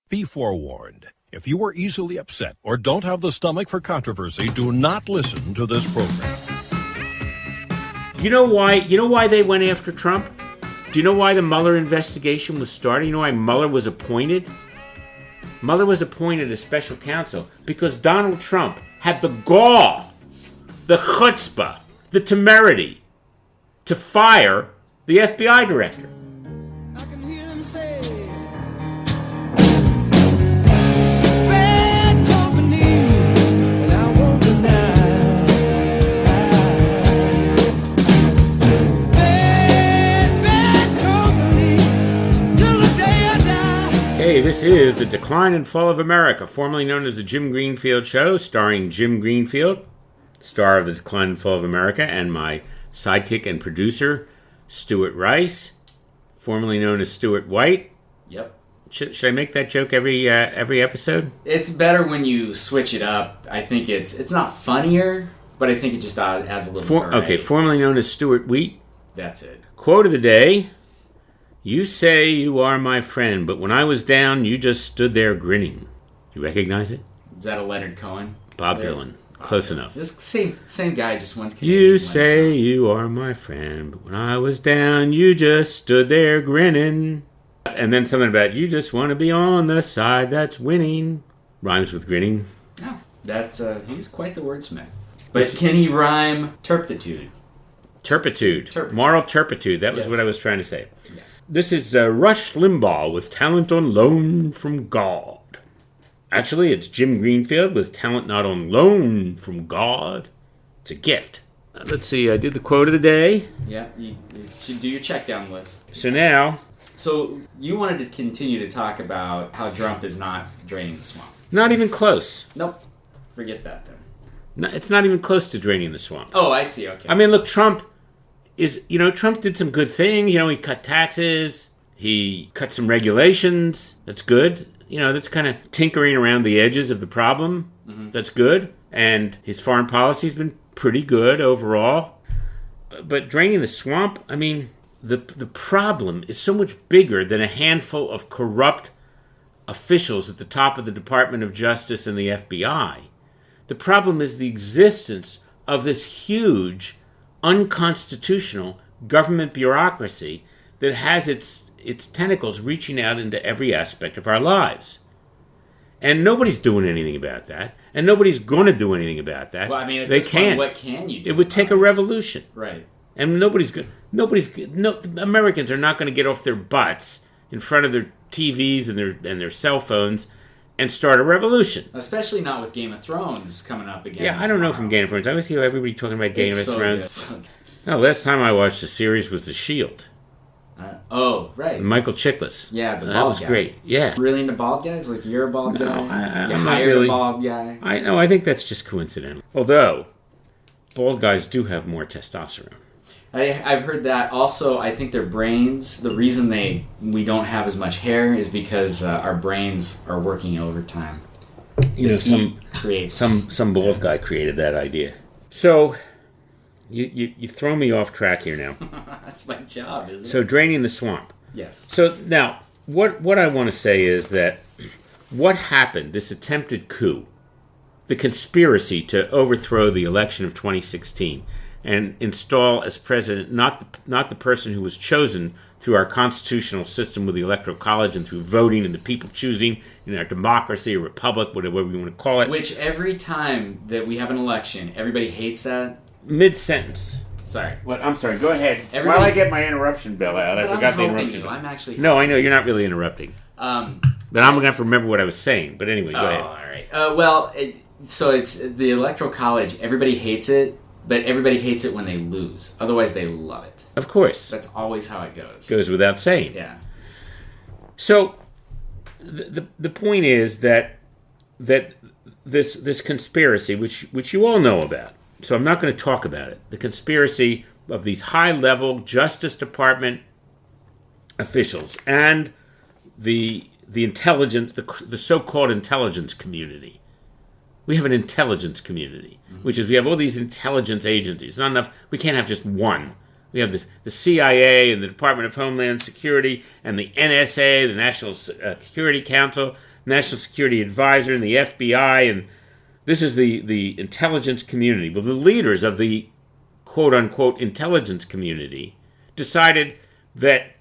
Be forewarned. If you are easily upset or don't have the stomach for controversy, do not listen to this program. You know why they went after Trump? Do you know why the Mueller investigation was started? You know why Mueller was appointed? Mueller was appointed as special counsel because Donald Trump had the gall, the chutzpah, the temerity to fire the FBI director. I can hear them say, Hey, this is The Decline and Fall of America, formerly known as The Jim Greenfield Show, starring Jim Greenfield, star of The Decline and Fall of America, and my sidekick and producer, Stuart Rice, formerly known as Stuart White. Yep. Should I make that joke every episode? It's better when you switch it up. I think it's not funnier, but I think it just adds a little more. Okay, formerly known as Stuart Wheat. That's it. Quote of the day. You say you are my friend, but when I was down, you just stood there grinning. You recognize it? Is that a Leonard Cohen? Bob Dylan. Close enough. This same guy just once came. You say you are my friend, but when I was down, you just stood there grinning. And then something about you just want to be on the side that's winning. Rhymes with grinning. Oh, he's quite the wordsmith. But can he rhyme turpitude? Turpitude. Moral turpitude. That was what I was trying to say. Yes. This is Rush Limbaugh with talent on loan from God. Actually, it's Jim Greenfield with talent not on loan from God. It's a gift. Let's see, I did the quote of the day. Yeah, you should do your check down list. So now... So you wanted to continue to talk about how Trump is not draining the swamp. Not even close. Nope. Forget that then. No, it's not even close to draining the swamp. Oh, I see, okay. I mean, look, Trump did some good things. He cut taxes. He cut some regulations. That's good. That's kind of tinkering around the edges of the problem. Mm-hmm. That's good. And his foreign policy's been pretty good overall. But draining the swamp, I mean, the problem is so much bigger than a handful of corrupt officials at the top of the Department of Justice and the FBI. The problem is the existence of this huge, unconstitutional government bureaucracy that has its tentacles reaching out into every aspect of our lives. And nobody's doing anything about that. And nobody's going to do anything about that. Well, I mean, at they this can't. point, what can you do? It would take a revolution. Right. And Americans are not going to get off their butts in front of their TVs and their cell phones and start a revolution. Especially not with Game of Thrones coming up again. Yeah, I don't know from Game of Thrones. I always hear everybody talking about Game of Thrones. Good. No, last time I watched a series was The Shield. Oh, right. Michael Chiklis. Yeah, the bald That was guy. great. Yeah. Really into bald guys? Like you're a bald guy? I'm you not hired really. a bald guy? I think that's just coincidental. Although, bald guys do have more testosterone. I've heard that. Also, I think their brains, the reason we don't have as much hair is because our brains are working overtime. Some bald guy created that idea. So, you throw me off track here now. That's my job, isn't it? So, draining the swamp. Yes. So, now, what I want to say is that what happened, this attempted coup, the conspiracy to overthrow the election of 2016 and install as president not the person who was chosen through our constitutional system with the Electoral College and through voting and the people choosing in our democracy or republic, whatever we want to call it. Which every time that we have an election, everybody hates that. Mid-sentence. Sorry. What? I'm sorry. Go ahead. Everybody, while I get my interruption bell out, I forgot the interruption bell. I'm actually. No, I know you're not really interrupting. But I'm going to have to remember what I was saying. But anyway, go ahead. All right. So it's the Electoral College. Everybody hates it, but everybody hates it when they lose. Otherwise, they love it. Of course. That's always how it goes. Goes without saying. Yeah. So the point is that this conspiracy, which you all know about, so I'm not going to talk about it. The conspiracy of these high-level Justice Department officials and the intelligence, the so-called intelligence community. We have an intelligence community, which is we have all these intelligence agencies. Not enough. We can't have just one. We have the CIA and the Department of Homeland Security and the NSA, the National Security Council. national security advisor and the FBI, and this is the intelligence community. Well, the leaders of the quote-unquote intelligence community decided that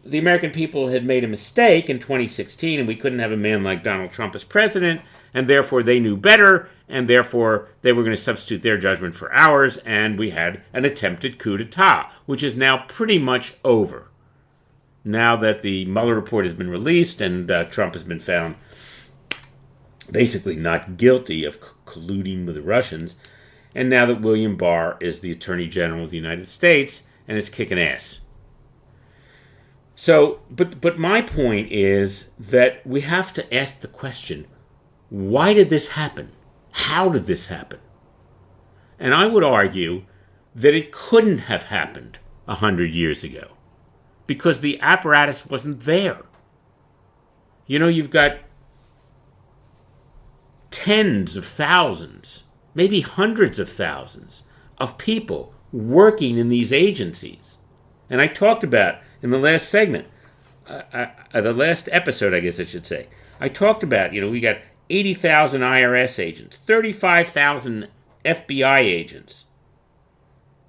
the American people had made a mistake in 2016 and we couldn't have a man like Donald Trump as president, and therefore they knew better, and therefore they were going to substitute their judgment for ours, and we had an attempted coup d'etat, which is now pretty much over. Now that the Mueller report has been released and Trump has been found basically not guilty of colluding with the Russians, and now that William Barr is the Attorney General of the United States and is kicking ass. So, but my point is that we have to ask the question, why did this happen? How did this happen? And I would argue that it couldn't have happened 100 years ago because the apparatus wasn't there. You know, you've got tens of thousands, maybe hundreds of thousands of people working in these agencies. And I talked about in the last segment, the last episode, I guess I should say, I talked about, we got 80,000 IRS agents, 35,000 FBI agents,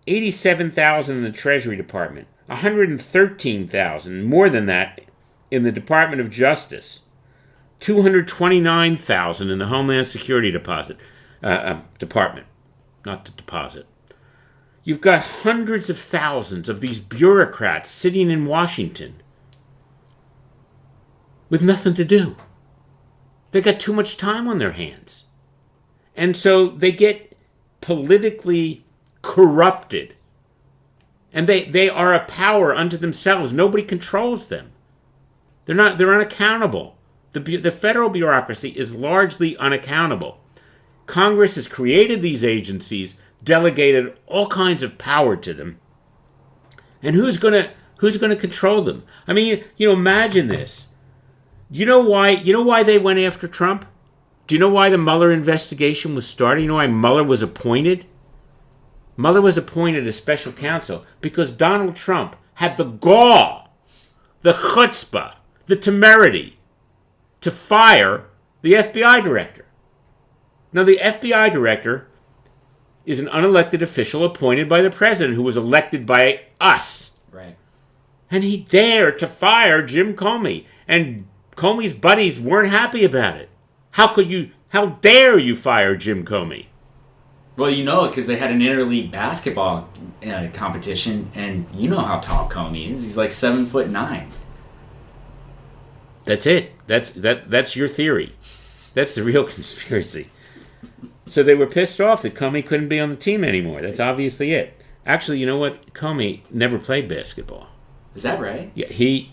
87,000 in the Treasury Department, 113,000, more than that, in the Department of Justice, 229,000 in the Homeland Security Department, not the deposit. You've got hundreds of thousands of these bureaucrats sitting in Washington with nothing to do. They got too much time on their hands. And so they get politically corrupted. And they are a power unto themselves. Nobody controls them. They're unaccountable. The federal bureaucracy is largely unaccountable. Congress has created these agencies, delegated all kinds of power to them. And who's going to control them? I mean, imagine this. You know why they went after Trump? Do you know why the Mueller investigation was started? You know why Mueller was appointed? Mueller was appointed as special counsel because Donald Trump had the gall, the chutzpah, the temerity to fire the FBI director. Now, the FBI director is an unelected official appointed by the president who was elected by us. Right. And he dared to fire Jim Comey. And Comey's buddies weren't happy about it. How dare you fire Jim Comey? Well, because they had an interleague basketball competition, and you know how tall Comey is. He's like 7'9". That's it. That's your theory. That's the real conspiracy. So they were pissed off that Comey couldn't be on the team anymore. That's obviously it. Actually, you know what? Comey never played basketball. Is that right? Yeah, he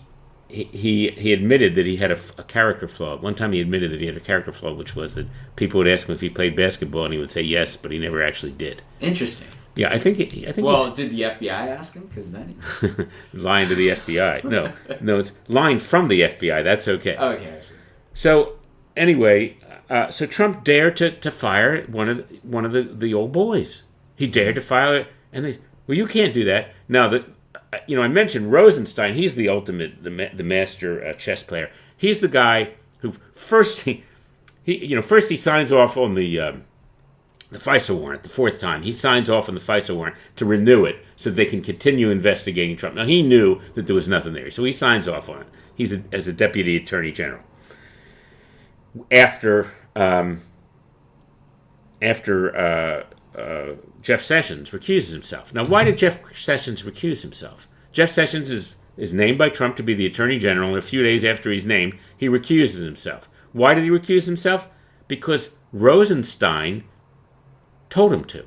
admitted that he had a character flaw. One time he admitted that he had a character flaw, which was that people would ask him if he played basketball, and he would say yes, but he never actually did. Interesting. Yeah, I think. Well, did the FBI ask him? Because then lying to the FBI. No, it's lying from the FBI. That's okay. Okay, I see. So anyway, so Trump dared to fire one of the old boys. He dared to fire, and they, well, you can't do that. Now I mentioned Rosenstein. He's the ultimate, the master chess player. He's the guy who first he signs off on the FISA warrant the fourth time. He signs off on the FISA warrant to renew it so that they can continue investigating Trump. Now, he knew that there was nothing there, so he signs off on it. He's as a deputy attorney general. After Jeff Sessions recuses himself. Now, why did Jeff Sessions recuse himself? Jeff Sessions is named by Trump to be the attorney general, and a few days after he's named, he recuses himself. Why did he recuse himself? Because Rosenstein told him to.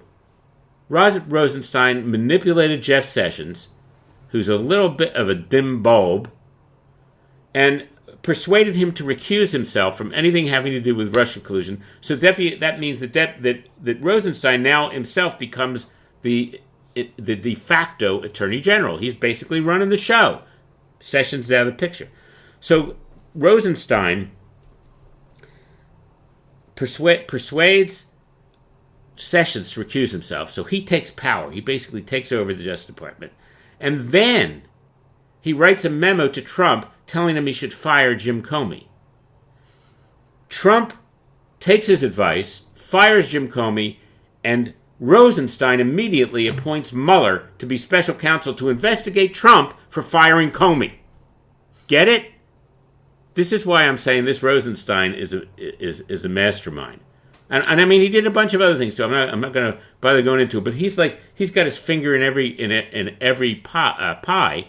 Rosenstein manipulated Jeff Sessions, who's a little bit of a dim bulb, and persuaded him to recuse himself from anything having to do with Russian collusion. So that means that Rosenstein now himself becomes the de facto attorney general. He's basically running the show. Sessions is out of the picture. So Rosenstein persuades Sessions to recuse himself. So he takes power. He basically takes over the Justice Department. And then he writes a memo to Trump telling him he should fire Jim Comey. Trump takes his advice, fires Jim Comey, and Rosenstein immediately appoints Mueller to be special counsel to investigate Trump for firing Comey. Get it? This is why I'm saying this Rosenstein is a mastermind. And I mean, he did a bunch of other things too. I'm not going to bother going into it. But he's got his finger in every pie,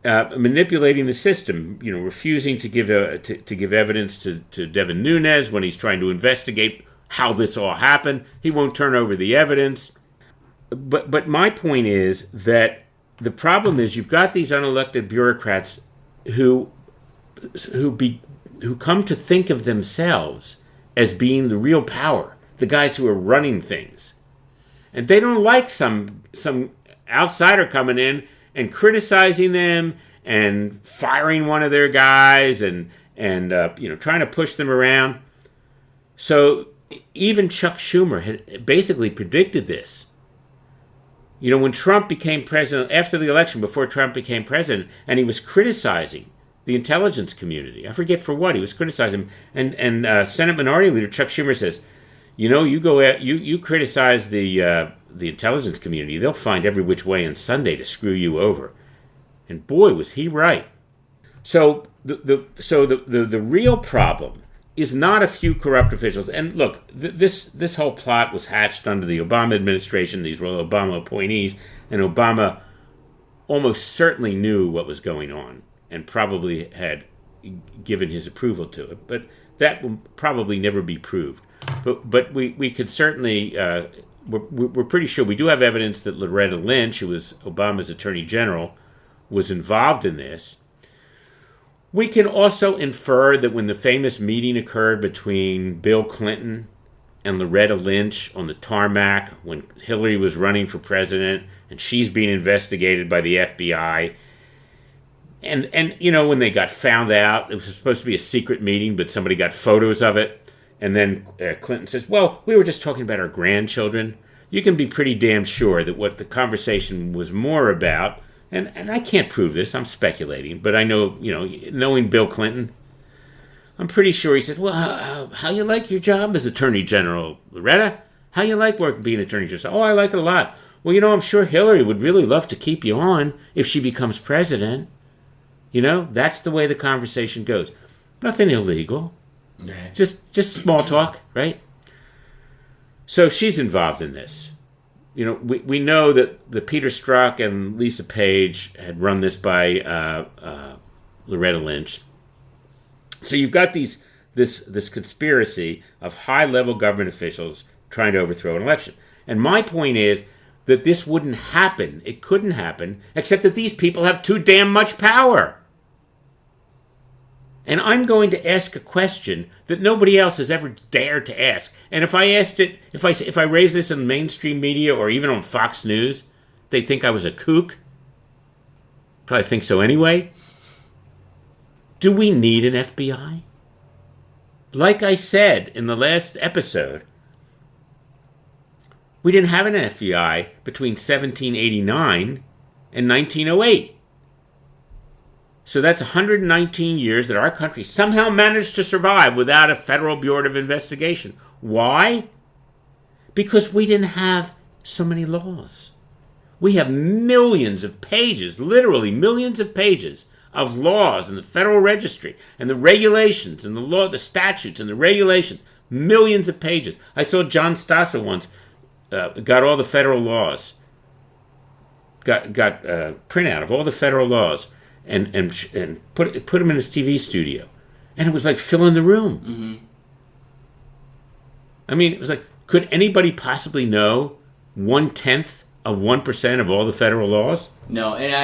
manipulating the system. You know, refusing to give evidence to Devin Nunes when he's trying to investigate how this all happened. He won't turn over the evidence. But my point is that the problem is you've got these unelected bureaucrats who come to think of themselves as being the real power, the guys who are running things. And they don't like some outsider coming in and criticizing them and firing one of their guys and trying to push them around. So even Chuck Schumer had basically predicted this. You know, when Trump became president, after the election, before Trump became president, and he was criticizing the intelligence community. I forget for what he was criticizing. And Senate Minority Leader Chuck Schumer says, you know, you criticize the intelligence community, they'll find every which way on Sunday to screw you over. And boy, was he right. So the real problem is not a few corrupt officials. And look, this whole plot was hatched under the Obama administration. These were Obama appointees, and Obama almost certainly knew what was going on and probably had given his approval to it. But that will probably never be proved. But we could certainly, we're pretty sure, we do have evidence that Loretta Lynch, who was Obama's attorney general, was involved in this. We can also infer that when the famous meeting occurred between Bill Clinton and Loretta Lynch on the tarmac, when Hillary was running for president and she's being investigated by the FBI, and you know, when they got found out, it was supposed to be a secret meeting, but somebody got photos of it, and then Clinton says, well, we were just talking about our grandchildren. You can be pretty damn sure that what the conversation was more about, and I can't prove this, I'm speculating, but I know, you know, knowing Bill Clinton, I'm pretty sure he said, well, how you like your job as Attorney General, Loretta? How you like being Attorney General? Oh, I like it a lot. Well, you know, I'm sure Hillary would really love to keep you on if she becomes president. You know, that's the way the conversation goes. Nothing illegal. Right. Just small talk, right? So she's involved in this. You know, we know that the Peter Strzok and Lisa Page had run this by Loretta Lynch. So you've got this conspiracy of high-level government officials trying to overthrow an election. And my point is that this wouldn't happen. It couldn't happen, except that these people have too damn much power. And I'm going to ask a question that nobody else has ever dared to ask. And if I asked it, if I raise this in mainstream media or even on Fox News, they'd think I was a kook. Probably think so anyway. Do we need an FBI? Like I said in the last episode, we didn't have an FBI between 1789 and 1908. So that's 119 years that our country somehow managed to survive without a federal Bureau of Investigation. Why? Because we didn't have so many laws. We have millions of pages, literally millions of pages of laws in the Federal Registry and the regulations and the law, the statutes and the regulations. Millions of pages. I saw John Stassa once got all the federal laws, got printout of all the federal laws. And put him in his TV studio, and it was like filling the room. Mm-hmm. I mean, it was like, could anybody possibly know 0.1% of all the federal laws? No, and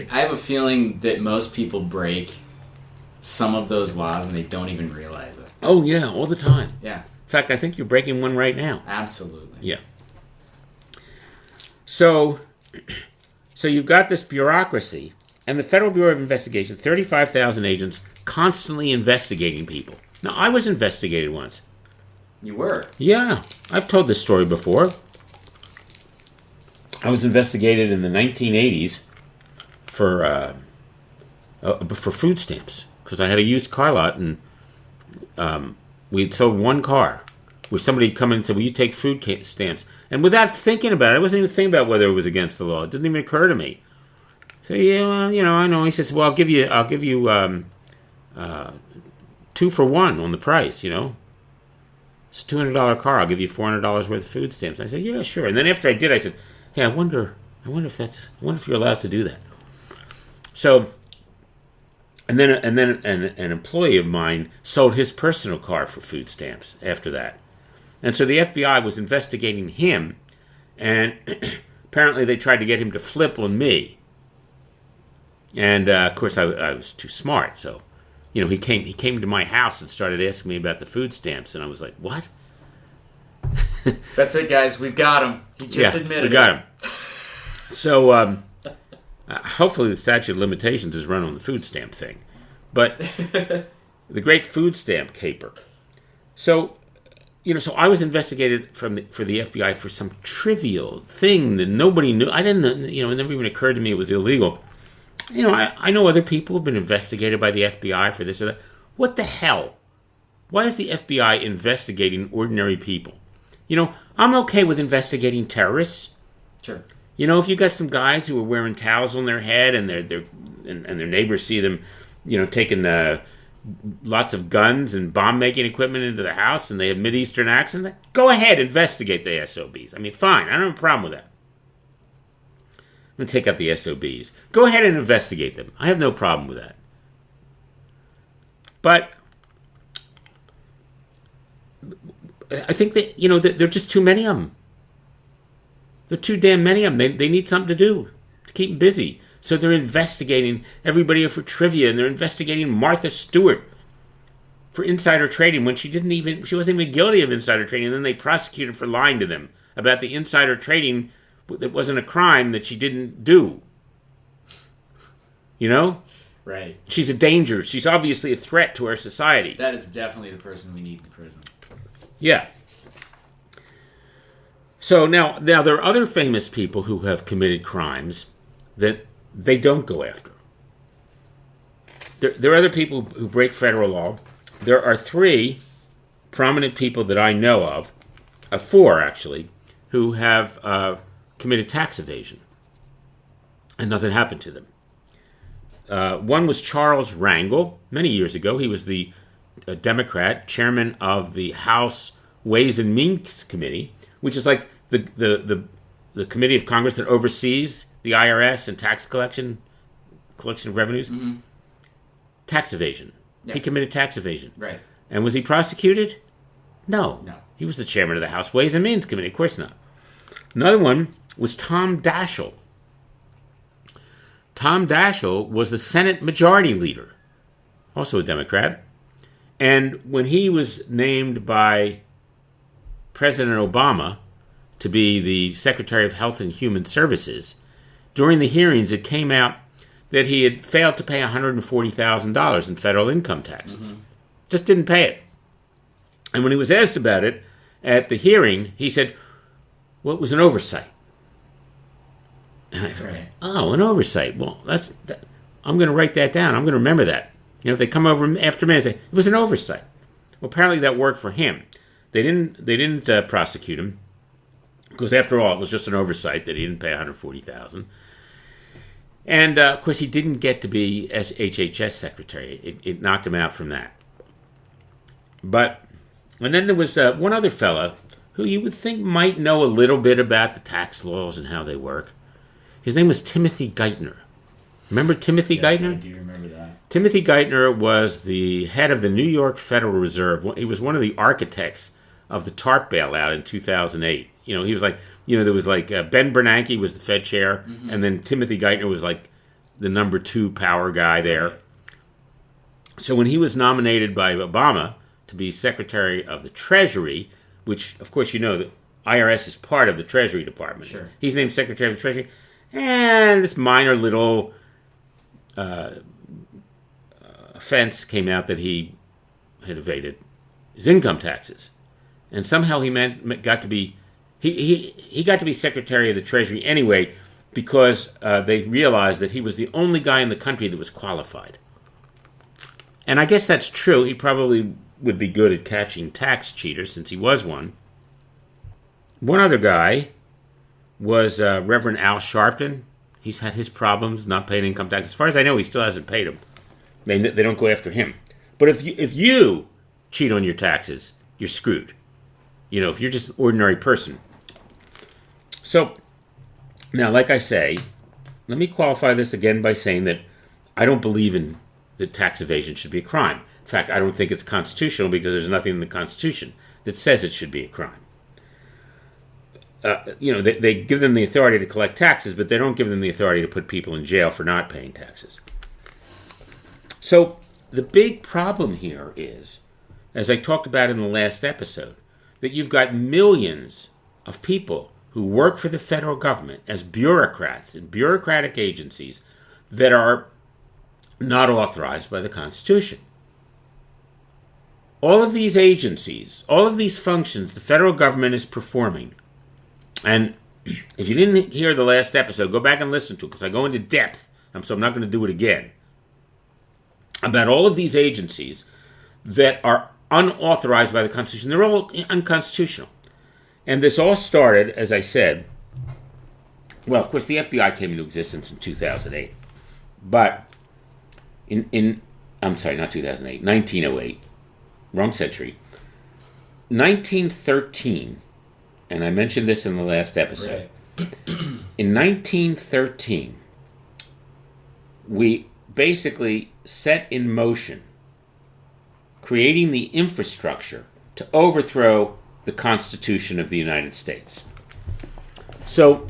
I have a feeling that most people break some of those laws and they don't even realize it. Oh yeah, all the time. Yeah. In fact, I think you're breaking one right now. Absolutely. Yeah. So you've got this bureaucracy. And the Federal Bureau of Investigation, 35,000 agents constantly investigating people. Now, I was investigated once. You were? Yeah, I've told this story before. I was investigated in the 1980s for food stamps because I had a used car lot, and we'd sold one car. Where somebody come in and said, "Will you take food stamps?" And without thinking about it, I wasn't even thinking about whether it was against the law. It didn't even occur to me. So yeah, well, I know. He says, "Well, I'll give you 2 for 1 on the price. It's a $200 car. I'll give you $400 worth of food stamps." And I said, "Yeah, sure." And then after I did, I said, "Hey, I wonder if you're allowed to do that." So, and then an employee of mine sold his personal car for food stamps after that. And so the FBI was investigating him, and apparently they tried to get him to flip on me. And of course, I was too smart. So, he came to my house and started asking me about the food stamps, and I was like, "What?" That's it, guys. We've got him. He just admitted we got him. So, hopefully the statute of limitations is run on the food stamp thing. But the great food stamp caper. So, so I was investigated for the FBI for some trivial thing that nobody knew. I didn't, it never even occurred to me it was illegal. I know other people have been investigated by the FBI for this or that. What the hell? Why is the FBI investigating ordinary people? I'm okay with investigating terrorists. Sure. If you got some guys who are wearing towels on their head and their neighbors see them, taking lots of guns and bomb-making equipment into the house and they have Mideastern accents, go ahead, investigate the SOBs. I mean, fine. I don't have a problem with that. I'm going to take out the SOBs. Go ahead and investigate them. I have no problem with that. But I think that, there are just too many of them. There are too damn many of them. They need something to do to keep them busy. So they're investigating everybody for trivia, and they're investigating Martha Stewart for insider trading when she wasn't even guilty of insider trading. And then they prosecuted for lying to them about the insider trading that wasn't a crime that she didn't do. Right. She's a danger. She's obviously a threat to our society. That is definitely the person we need in prison. Yeah. So now there are other famous people who have committed crimes that they don't go after. There are other people who break federal law. There are 3 prominent people that I know of, 4 actually, who have committed tax evasion, and nothing happened to them. One was Charles Rangel. Many years ago, he was the Democrat chairman of the House Ways and Means Committee, which is like the committee of Congress that oversees the IRS and tax collection of revenues. Mm-hmm. Tax evasion. Yeah. He committed tax evasion. Right. And was he prosecuted? No. No. He was the chairman of the House Ways and Means Committee. Of course not. Another one was Tom Daschle. Tom Daschle was the Senate Majority Leader, also a Democrat. And when he was named by President Obama to be the Secretary of Health and Human Services, during the hearings it came out that he had failed to pay $140,000 in federal income taxes. Mm-hmm. Just didn't pay it. And when he was asked about it at the hearing, he said, well, it was an oversight. And I thought, right. Oh, an oversight. Well, I'm going to write that down. I'm going to remember that. If they come over after me and say, it was an oversight. Well, apparently that worked for him. They didn't prosecute him because, after all, it was just an oversight that he didn't pay $140,000. And, of course, he didn't get to be HHS secretary. It knocked him out from that. And then there was one other fella who you would think might know a little bit about the tax laws and how they work. His name was Timothy Geithner. Remember Timothy Geithner? Yes, I do remember that. Timothy Geithner was the head of the New York Federal Reserve. He was one of the architects of the TARP bailout in 2008. He was like, there was like Ben Bernanke was the Fed chair, mm-hmm. and then Timothy Geithner was like the number 2 power guy there. So when he was nominated by Obama to be Secretary of the Treasury, which, of course, the IRS is part of the Treasury Department. Sure. He's named Secretary of the Treasury. And this minor little offense came out that he had evaded his income taxes. And somehow he got to be Secretary of the Treasury anyway because they realized that he was the only guy in the country that was qualified. And I guess that's true. He probably would be good at catching tax cheaters since he was one. One other guy was Reverend Al Sharpton. He's had his problems not paying income tax. As far as I know, he still hasn't paid them. They don't go after him. But if you cheat on your taxes, you're screwed. You know, if you're just an ordinary person. So, now, like I say, let me qualify this again by saying that I don't believe that tax evasion should be a crime. In fact, I don't think it's constitutional because there's nothing in the Constitution that says it should be a crime. They give them the authority to collect taxes, but they don't give them the authority to put people in jail for not paying taxes. So the big problem here is, as I talked about in the last episode, that you've got millions of people who work for the federal government as bureaucrats in bureaucratic agencies that are not authorized by the Constitution. All of these agencies, all of these functions the federal government is performing. And if you didn't hear the last episode, go back and listen to it because I go into depth, so I'm not going to do it again, about all of these agencies that are unauthorized by the Constitution. They're all unconstitutional. And this all started, as I said, well, of course, the FBI came into existence in 2008. But I'm sorry, not 2008, 1908, wrong century. 1913, and I mentioned this in the last episode. Right. In 1913, we basically set in motion creating the infrastructure to overthrow the Constitution of the United States. So,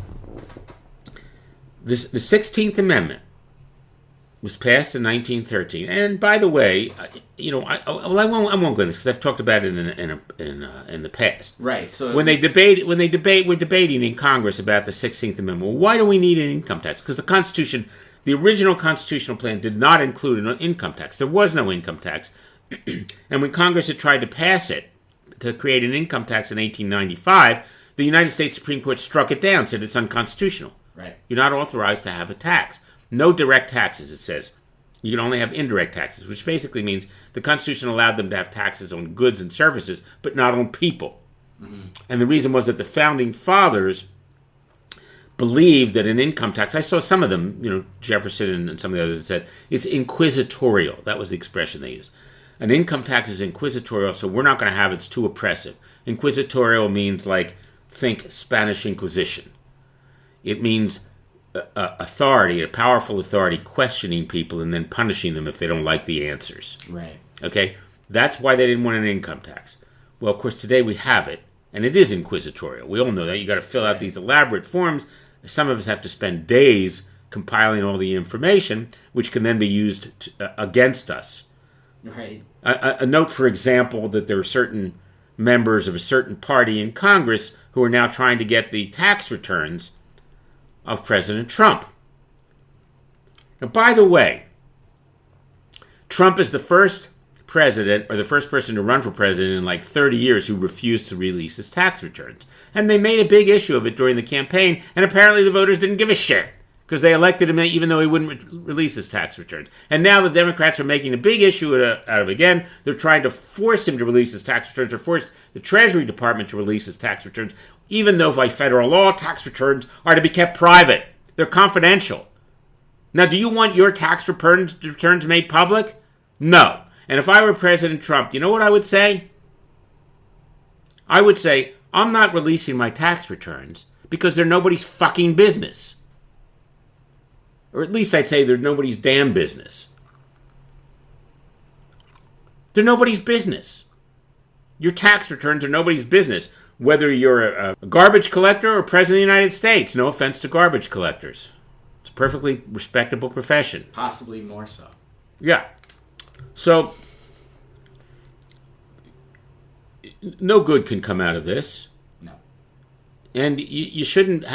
the 16th Amendment was passed in 1913, and by the way, I won't go into this because I've talked about it in the past. Right. So we're debating in Congress about the 16th Amendment. Well, why do we need an income tax? Because the Constitution, the original constitutional plan, did not include an income tax. There was no income tax, and when Congress had tried to pass it to create an income tax in 1895, the United States Supreme Court struck it down, said it's unconstitutional. Right. You're not authorized to have a tax. No direct taxes, it says. You can only have indirect taxes, which basically means the Constitution allowed them to have taxes on goods and services, but not on people. Mm-hmm. And the reason was that the Founding Fathers believed that an income tax, I saw some of them, Jefferson and some of the others that said, it's inquisitorial. That was the expression they used. An income tax is inquisitorial, so we're not going to have it. It's too oppressive. Inquisitorial means think Spanish Inquisition. It means authority, a powerful authority, questioning people and then punishing them if they don't like the answers. Right. Okay? That's why they didn't want an income tax. Well, of course, today we have it, and it is inquisitorial. We all know that. You got to fill out these elaborate forms. Some of us have to spend days compiling all the information, which can then be used against us. Right. A note, for example, that there are certain members of a certain party in Congress who are now trying to get the tax returns of President Trump. Now, by the way, Trump is the first president or the first person to run for president in 30 years who refused to release his tax returns. And they made a big issue of it during the campaign, and apparently the voters didn't give a shit because they elected him even though he wouldn't release his tax returns. And now the Democrats are making a big issue out of it again. They're trying to force him to release his tax returns or force the Treasury Department to release his tax returns, even though by federal law, tax returns are to be kept private. They're confidential. Now, do you want your tax returns made public? No. And if I were President Trump, you know what I would say? I would say, I'm not releasing my tax returns because they're nobody's fucking business. Or at least I'd say they're nobody's damn business. They're nobody's business. Your tax returns are nobody's business. Whether you're a garbage collector or President of the United States. No offense to garbage collectors. It's a perfectly respectable profession. Possibly more so. Yeah. So, no good can come out of this. No. And you shouldn't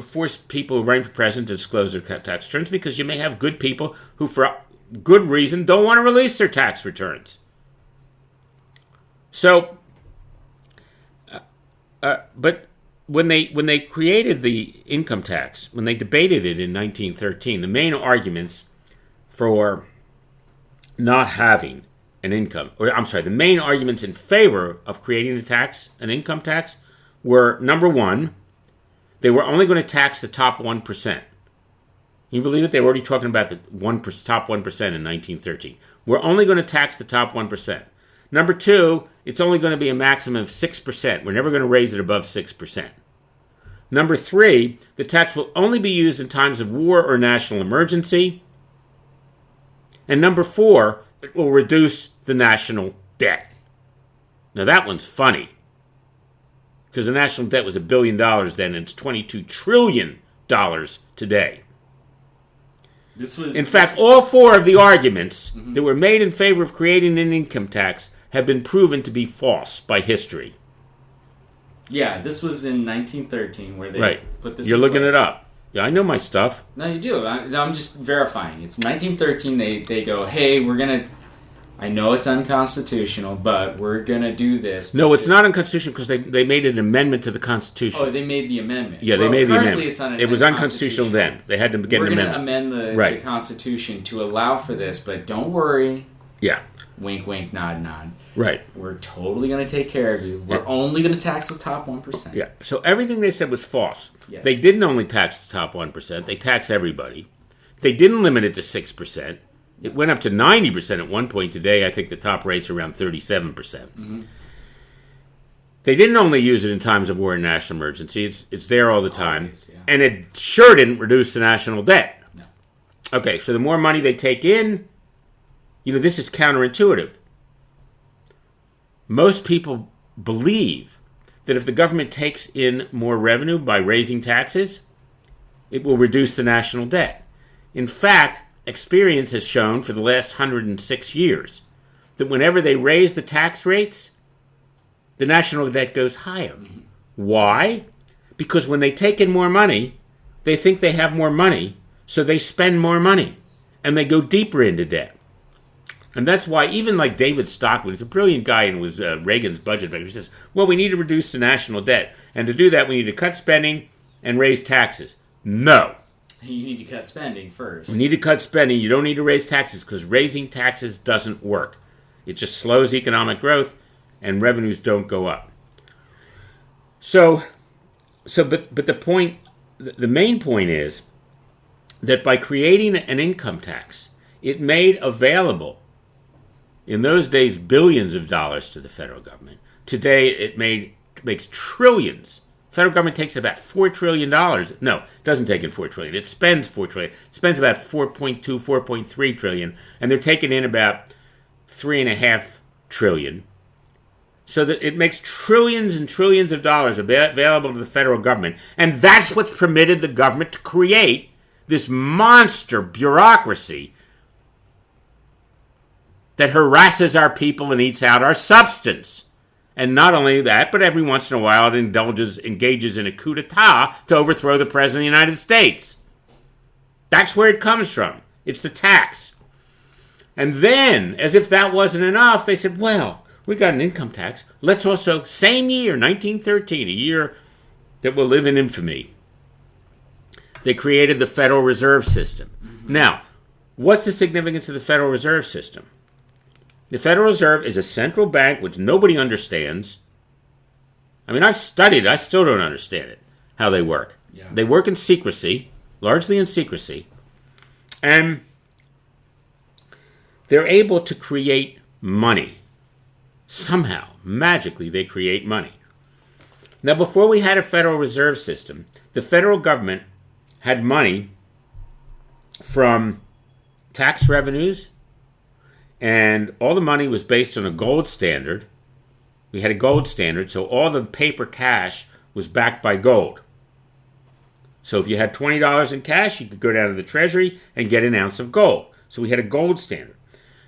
force people who run for president to disclose their tax returns because you may have good people who, for good reason, don't want to release their tax returns. So, but when they created the income tax, when they debated it in 1913, the main arguments for not having an income, or I'm sorry, the main arguments in favor of creating an income tax, were number one, they were only going to tax the top 1%. You believe it? They were already talking about the top 1% in 1913. We're only going to tax the top 1%. Number two, it's only going to be a maximum of 6%. We're never going to raise it above 6%. Number three, the tax will only be used in times of war or national emergency. And number four, it will reduce the national debt. Now that one's funny, because the national debt was $1 billion then, and it's $22 trillion today. In fact, all four of the arguments that were made in favor of creating an income tax have been proven to be false by history. Yeah, this was in 1913 where they put this. You're in looking place. it up. Yeah, I know my stuff. No, you do. I'm just verifying. It's 1913. They go, hey, we're gonna. I know it's unconstitutional, but we're gonna do this. No, it's not unconstitutional because they made an amendment to the Constitution. Oh, they made the amendment. Yeah, they made the amendment. It's it was unconstitutional then. They had to get an amendment. We're going to amend the Constitution to allow for this, but don't worry. Yeah. Wink, wink, nod, nod. Right. We're totally going to take care of you. We're only going to tax the top 1%. Yeah. So everything they said was false. Yes. They didn't only tax the top 1%. They taxed everybody. They didn't limit it to 6%. It went up to 90% at one point. Today, I think the top rate's around 37%. Mm-hmm. They didn't only use it in times of war and national emergency. It's there all the time. Obvious, yeah. And it sure didn't reduce the national debt. No. Okay, so the more money they take in, this is counterintuitive. Most people believe that if the government takes in more revenue by raising taxes, it will reduce the national debt. In fact, experience has shown for the last 106 years that whenever they raise the tax rates, the national debt goes higher. Mm-hmm. Why? Because when they take in more money, they think they have more money, so they spend more money, and they go deeper into debt. And that's why even like David Stockman, he's a brilliant guy and was Reagan's budget maker, he says, well, we need to reduce the national debt. And to do that, we need to cut spending and raise taxes. No. You need to cut spending first. We need to cut spending. You don't need to raise taxes because raising taxes doesn't work. It just slows economic growth and revenues don't go up. But the main point is that by creating an income tax, it made available, in those days, billions of dollars to the federal government. Today, it makes trillions. The federal government takes about $4 trillion. No, it doesn't take in $4 trillion. It spends $4 trillion. It spends about 4.3 trillion, and they're taking in about $3.5 trillion. So that it makes trillions and trillions of dollars available to the federal government. And that's what's permitted the government to create this monster bureaucracy that harasses our people and eats out our substance. And not only that, but every once in a while it engages in a coup d'etat to overthrow the President of the United States. That's where it comes from. It's the tax. And then, as if that wasn't enough, they said, well, we got an income tax. Let's also, same year, 1913, a year that will live in infamy, they created the Federal Reserve System. Mm-hmm. Now, what's the significance of the Federal Reserve System? The Federal Reserve is a central bank which nobody understands. I mean, I've studied it. I still don't understand it, how they work. Yeah. They work in secrecy, largely in secrecy. And they're able to create money. Somehow, magically, they create money. Now, before we had a Federal Reserve System, the federal government had money from tax revenues, and all the money was based on a gold standard. We had a gold standard, so all the paper cash was backed by gold. So if you had $20 in cash, you could go down to the Treasury and get an ounce of gold. So we had a gold standard.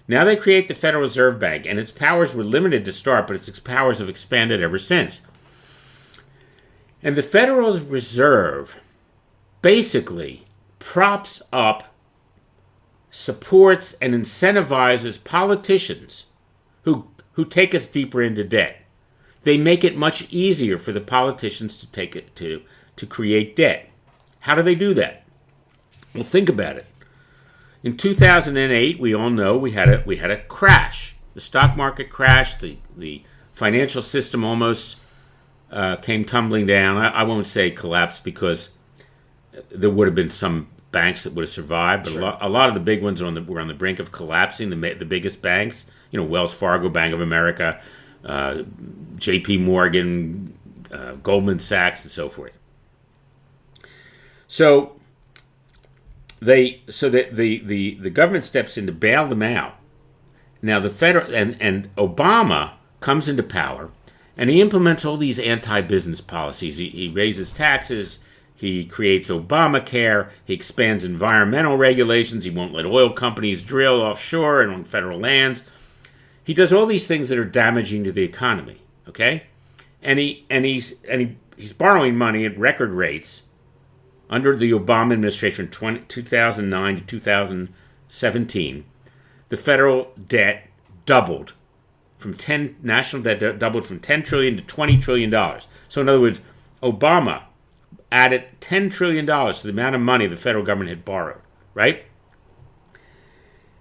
Now they create the Federal Reserve Bank, and its powers were limited to start, but its powers have expanded ever since. And the Federal Reserve basically props up, supports, and incentivizes politicians who take us deeper into debt. They make it much easier for the politicians to take it to create debt. How do they do that? Well, think about it. In 2008, we all know we had a crash. The stock market crashed. The financial system almost came tumbling down. I won't say collapsed because there would have been some banks that would have survived, but Sure. a lot of the big ones were on the brink of collapsing. The biggest banks, Wells Fargo, Bank of America, J.P. Morgan, Goldman Sachs, and so forth. So the government steps in to bail them out. Now the federal and Obama comes into power, and he implements all these anti-business policies. He raises taxes. He creates Obamacare. He expands environmental regulations. He won't let oil companies drill offshore and on federal lands. He does all these things that are damaging to the economy. Okay, and he's borrowing money at record rates under the Obama administration from 2009 to 2017. The federal debt doubled national debt doubled from $10 trillion to $20 trillion. So in other words, Obama added $10 trillion to the amount of money the federal government had borrowed, right?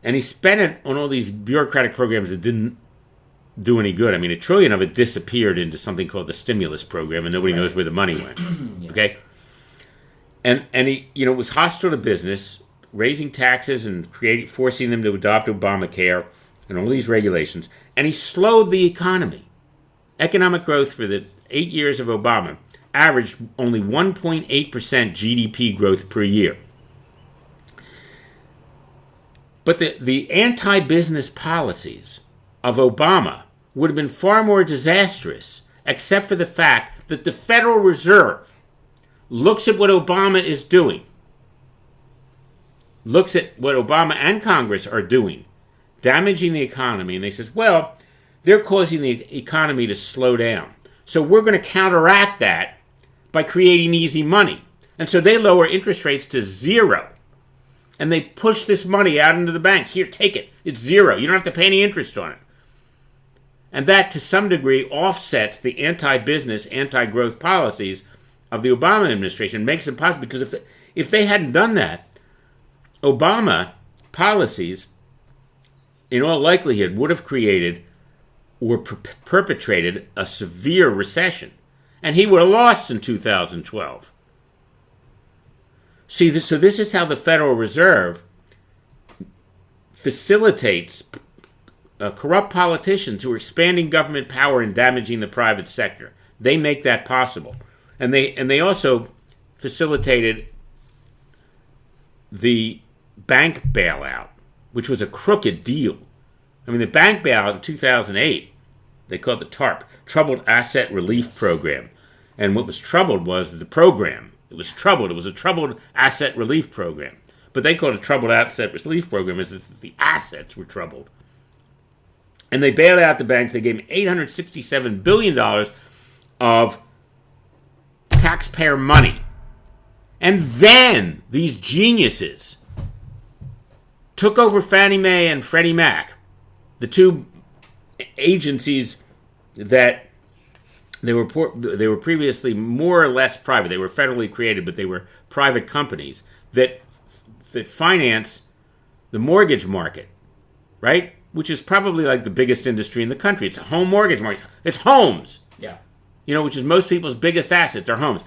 And he spent it on all these bureaucratic programs that didn't do any good. I mean, $1 trillion of it disappeared into something called the stimulus program, and nobody knows where the money went. Yes. Okay? And he, was hostile to business, raising taxes and forcing them to adopt Obamacare and all these regulations. And he slowed the economy. Economic growth for the 8 years of Obama averaged only 1.8% GDP growth per year. But the anti-business policies of Obama would have been far more disastrous, except for the fact that the Federal Reserve looks at what Obama is doing, looks at what Obama and Congress are doing, damaging the economy, and they says, well, they're causing the economy to slow down. So we're going to counteract that by creating easy money. And so they lower interest rates to zero. And they push this money out into the banks. Here, take it. It's zero. You don't have to pay any interest on it. And that, to some degree, offsets the anti-business, anti-growth policies of the Obama administration, makes it possible. Because if they hadn't done that, Obama policies, in all likelihood, would have created or perpetrated a severe recession. And he would have lost in 2012. See, so this is how the Federal Reserve facilitates corrupt politicians who are expanding government power and damaging the private sector. They make that possible. And they also facilitated the bank bailout, which was a crooked deal. I mean, the bank bailout in 2008, they called it the TARP, Troubled Asset Relief Program. And what was troubled was the program. It was troubled. It was a troubled asset relief program. But they called it a troubled asset relief program as the assets were troubled. And they bailed out the banks. They gave them $867 billion of taxpayer money. And then these geniuses took over Fannie Mae and Freddie Mac, the two agencies that they were previously more or less private. They were federally created, but they were private companies that finance the mortgage market, right? Which is probably like the biggest industry in the country. It's a home mortgage market. It's homes. Yeah. Which is most people's biggest assets, their homes.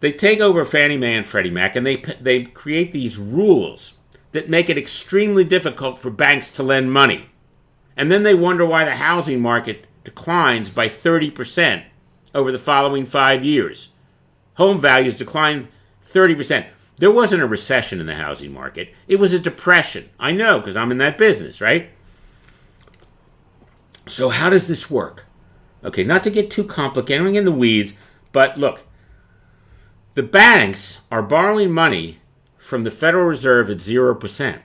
They take over Fannie Mae and Freddie Mac, and they create these rules that make it extremely difficult for banks to lend money. And then they wonder why the housing market declines by 30% over the following 5 years. Home values declined 30%. There wasn't a recession in the housing market. It was a depression. I know, because I'm in that business, right? So how does this work? Okay, not to get too complicated, I'm in the weeds, but look, the banks are borrowing money from the Federal Reserve at 0%.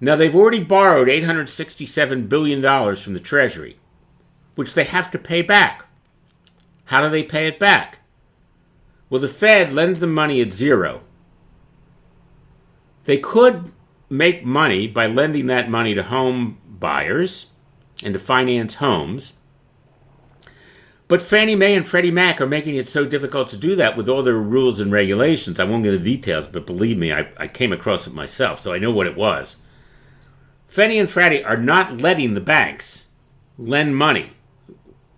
Now, they've already borrowed $867 billion from the Treasury, which they have to pay back. How do they pay it back? Well, the Fed lends them money at zero. They could make money by lending that money to home buyers and to finance homes. But Fannie Mae and Freddie Mac are making it so difficult to do that with all their rules and regulations. I won't get into the details, but believe me, I came across it myself, so I know what it was. Fannie and Freddie are not letting the banks lend money.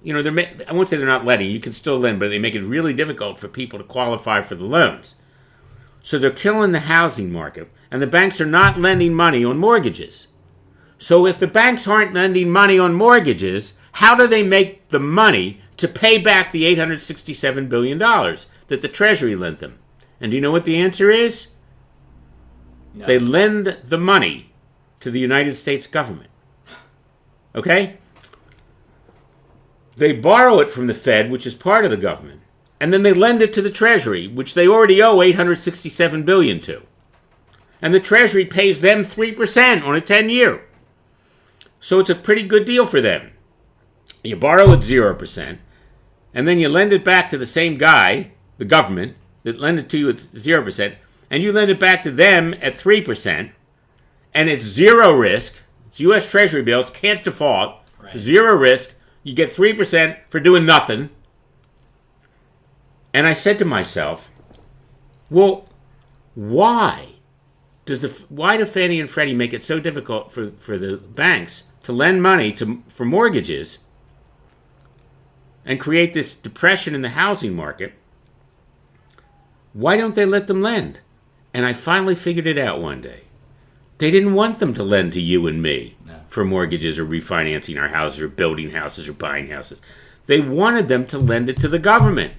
You know, I won't say they're not letting. You can still lend, but they make it really difficult for people to qualify for the loans. So they're killing the housing market, and the banks are not lending money on mortgages. So if the banks aren't lending money on mortgages, how do they make the money to pay back the $867 billion that the Treasury lent them? And do you know what the answer is? No. They lend the money to the United States government. Okay? They borrow it from the Fed, which is part of the government, and then they lend it to the Treasury, which they already owe $867 billion to. And the Treasury pays them 3% on a 10-year. So it's a pretty good deal for them. You borrow at 0%, and then you lend it back to the same guy, the government, that lend it to you at 0%, and you lend it back to them at 3%, and it's zero risk. It's U.S. Treasury bills, can't default, Right. Zero risk. You get 3% for doing nothing. And I said to myself, well, why do Fannie and Freddie make it so difficult for the banks to lend money for mortgages and create this depression in the housing market? Why don't they let them lend? And I finally figured it out one day. They didn't want them to lend to you and me for mortgages or refinancing our houses or building houses or buying houses. They wanted them to lend it to the government,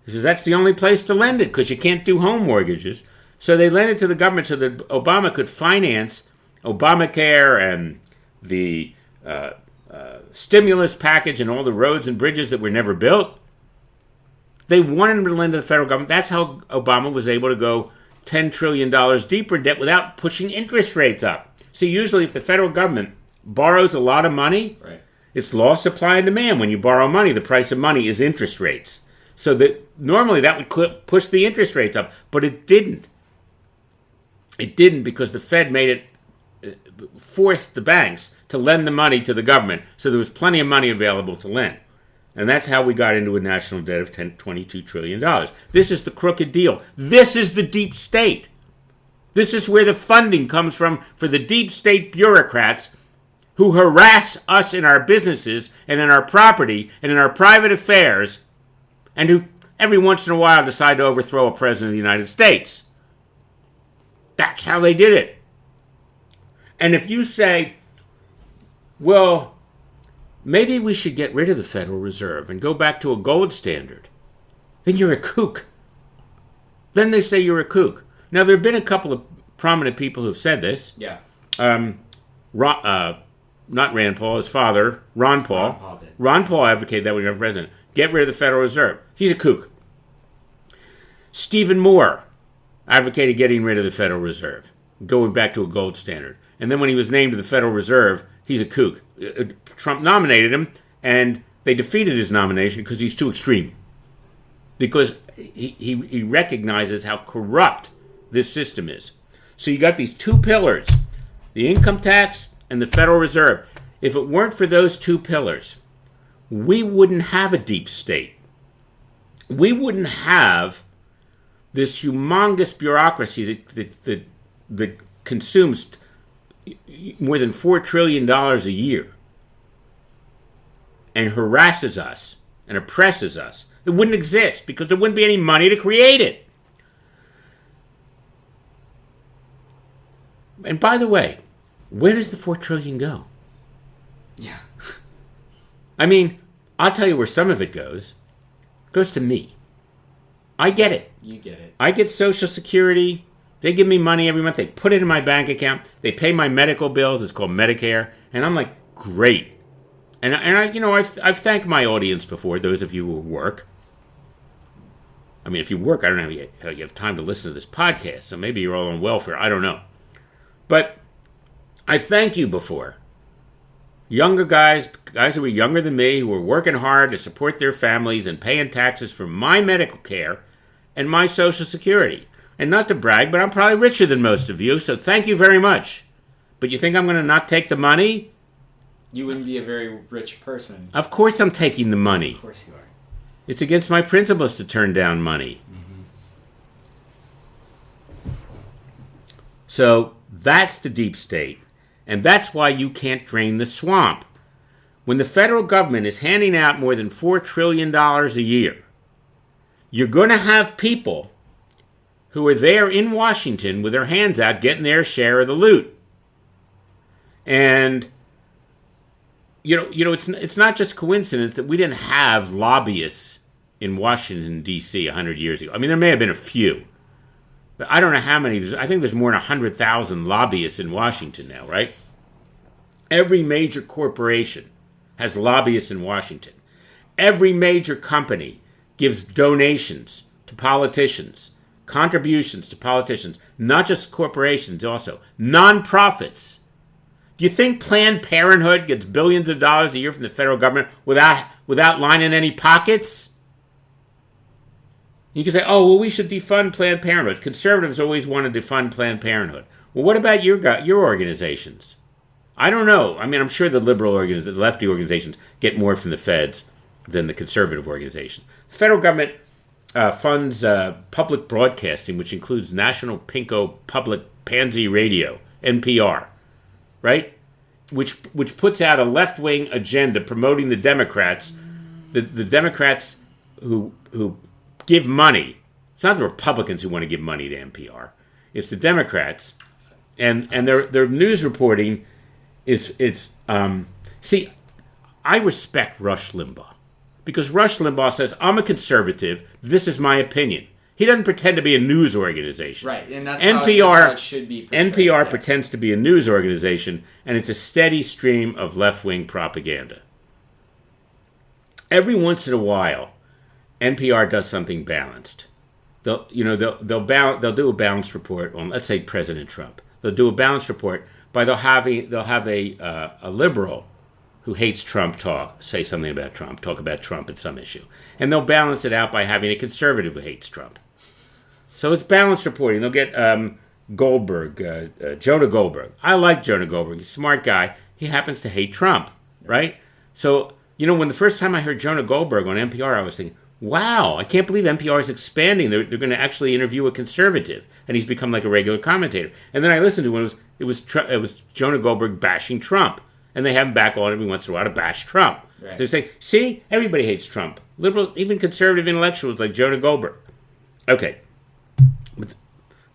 because that's the only place to lend it, because you can't do home mortgages. So they lent it to the government so that Obama could finance Obamacare and the stimulus package and all the roads and bridges that were never built. They wanted them to lend to the federal government. That's how Obama was able to go $10 trillion deeper in debt without pushing interest rates up. See, usually if the federal government borrows a lot of money, Right. it's law of supply and demand. When you borrow money, the price of money is interest rates. So that normally that would push the interest rates up, but it didn't. It didn't, because the Fed made it, forced the banks to lend the money to the government, so there was plenty of money available to lend. And that's how we got into a national debt of $22 trillion. This is the crooked deal. This is the deep state. This is where the funding comes from for the deep state bureaucrats who harass us in our businesses and in our property and in our private affairs, and who every once in a while decide to overthrow a president of the United States. That's how they did it. And if you say, well, maybe we should get rid of the Federal Reserve and go back to a gold standard, then you're a kook. Then they say you're a kook. Now, there have been a couple of prominent people who've said this. Yeah. Not Rand Paul, his father, Ron Paul. Ron Paul did. Ron Paul advocated that when he was president. Get rid of the Federal Reserve. He's a kook. Stephen Moore advocated getting rid of the Federal Reserve, going back to a gold standard. And then when he was named to the Federal Reserve, he's a kook. Trump nominated him, and they defeated his nomination because he's too extreme. Because he recognizes how corrupt this system is. So you got these two pillars, the income tax and the Federal Reserve. If it weren't for those two pillars, we wouldn't have a deep state. We wouldn't have this humongous bureaucracy that consumes more than $4 trillion a year and harasses us and oppresses us. It wouldn't exist because there wouldn't be any money to create it. And by the way, where does the $4 trillion go? Yeah. I mean, I'll tell you where some of it goes. It goes to me. I get it. You get it. I get Social Security. They give me money every month. They put it in my bank account. They pay my medical bills. It's called Medicare. And I'm like, great. And I've thanked my audience before, those of you who work. I mean, if you work, I don't know how you have time to listen to this podcast. So maybe you're all on welfare. I don't know. But I thank you before. Younger guys who were younger than me, who were working hard to support their families and paying taxes for my medical care and my Social Security. And not to brag, but I'm probably richer than most of you, so thank you very much. But you think I'm going to not take the money? You wouldn't be a very rich person. Of course I'm taking the money. Of course you are. It's against my principles to turn down money. Mm-hmm. So that's the deep state. And that's why you can't drain the swamp. When the federal government is handing out more than $4 trillion a year, you're going to have people who are there in Washington with their hands out getting their share of the loot. And it's not just coincidence that we didn't have lobbyists in Washington, D.C. 100 years ago. I mean, there may have been a few. But I don't know how many. I think there's more than 100,000 lobbyists in Washington now, right? Every major corporation has lobbyists in Washington. Every major company gives donations to politicians, contributions to politicians, not just corporations, also nonprofits. Do you think Planned Parenthood gets billions of dollars a year from the federal government without lining any pockets? You can say, oh, well, we should defund Planned Parenthood. Conservatives always want to defund Planned Parenthood. Well, what about your organizations? I don't know. I mean, I'm sure the the lefty organizations get more from the feds than the conservative organizations. The federal government funds public broadcasting, which includes National Pinko Public Pansy Radio, NPR, right? Which puts out a left-wing agenda promoting the Democrats, the Democrats who give money. It's not the Republicans who want to give money to NPR. It's the Democrats, and their news reporting is see, I respect Rush Limbaugh because Rush Limbaugh says, I'm a conservative. This is my opinion. He doesn't pretend to be a news organization. Right, and that's NPR, how it should be portrayed. NPR yes. pretends to be a news organization, and it's a steady stream of left-wing propaganda. Every once in a while, NPR does something balanced. They'll do a balanced report on, let's say, President Trump. They'll do a balanced report, but they'll have a liberal who hates Trump say something about Trump, talk about Trump at some issue, and they'll balance it out by having a conservative who hates Trump. So it's balanced reporting. They'll get Goldberg, Jonah Goldberg. I like Jonah Goldberg. He's a smart guy. He happens to hate Trump, right? So when the first time I heard Jonah Goldberg on NPR, I was thinking, wow, I can't believe NPR is expanding. They're going to actually interview a conservative, and he's become like a regular commentator. And then I listened to it. It was Jonah Goldberg bashing Trump, and they have him back on every once in a while to bash Trump. Right. So they say, see, everybody hates Trump. Liberals, even conservative intellectuals like Jonah Goldberg. Okay,